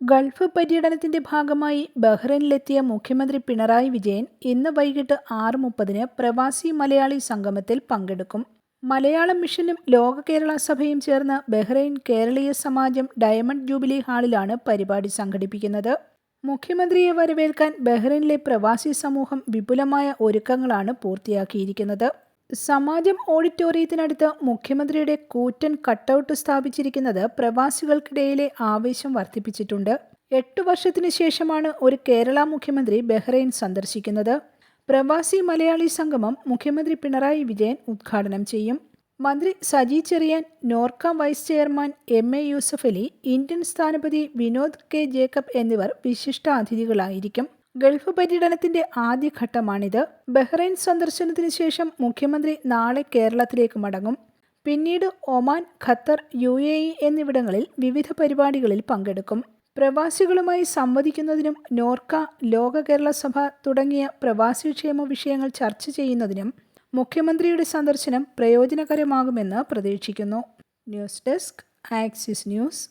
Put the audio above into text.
Gulf പര്യടനത്തിന്റെ ഭാഗമായി ബഹ്റൈനിലെത്തിയ മുഖ്യമന്ത്രി പിണറായി വിജയൻ ഇന്ന് വൈകിട്ട് 6:30 പ്രവാസി മലയാളി സംഗമത്തിൽ പങ്കെടുക്കും. മലയാളം മിഷനും ലോക കേരള സഭയും ചേർന്ന് ബഹ്റൈൻ കേരളീയ സമാജം ഡയമണ്ട് ജൂബിലി ഹാളിലാണ് പരിപാടി സംഘടിപ്പിക്കുന്നത്. മുഖ്യമന്ത്രിയെ വരവേൽക്കാൻ ബഹ്റൈനിലെ പ്രവാസി സമൂഹം വിപുലമായ ഒരുക്കങ്ങളാണ് പൂർത്തിയാക്കിയിരിക്കുന്നത്. സമാജം ഓഡിറ്റോറിയത്തിനടുത്ത് മുഖ്യമന്ത്രിയുടെ കൂറ്റൻ കട്ടൗട്ട് സ്ഥാപിച്ചിരിക്കുന്നത് പ്രവാസികൾക്കിടയിലെ ആവേശം വർദ്ധിപ്പിച്ചിട്ടുണ്ട്. 8 വർഷത്തിനു ശേഷമാണ് ഒരു കേരള മുഖ്യമന്ത്രി ബഹ്റൈൻ സന്ദർശിക്കുന്നത്. പ്രവാസി മലയാളി സംഗമം മുഖ്യമന്ത്രി പിണറായി വിജയൻ ഉദ്ഘാടനം ചെയ്യും. മന്ത്രി Saji Cherian, NORKA vice chairman MA Yusuffali, Indian സ്ഥാനപതി വിനോദ് K ജേക്കബ് എന്നിവർ വിശിഷ്ടാതിഥികളായിരിക്കും. ഗൾഫ് പര്യടനത്തിന്റെ ആദ്യഘട്ടമാണിത്. ബഹ്റൈൻ സന്ദർശനത്തിന് ശേഷം മുഖ്യമന്ത്രി നാളെ കേരളത്തിലേക്ക് മടങ്ങും. പിന്നീട് ഒമാൻ, ഖത്തർ, UAE എന്നിവിടങ്ങളിൽ വിവിധ പരിപാടികളിൽ പങ്കെടുക്കും. പ്രവാസികളുമായി സംവദിക്കുന്നതിനും നോർക്ക, ലോക കേരള സഭ തുടങ്ങിയ പ്രവാസിക്ഷേമ വിഷയങ്ങൾ ചർച്ച ചെയ്യുന്നതിനും മുഖ്യമന്ത്രിയുടെ സന്ദർശനം പ്രയോജനകരമാകുമെന്ന് പ്രതീക്ഷിക്കുന്നു. News desk, axis news.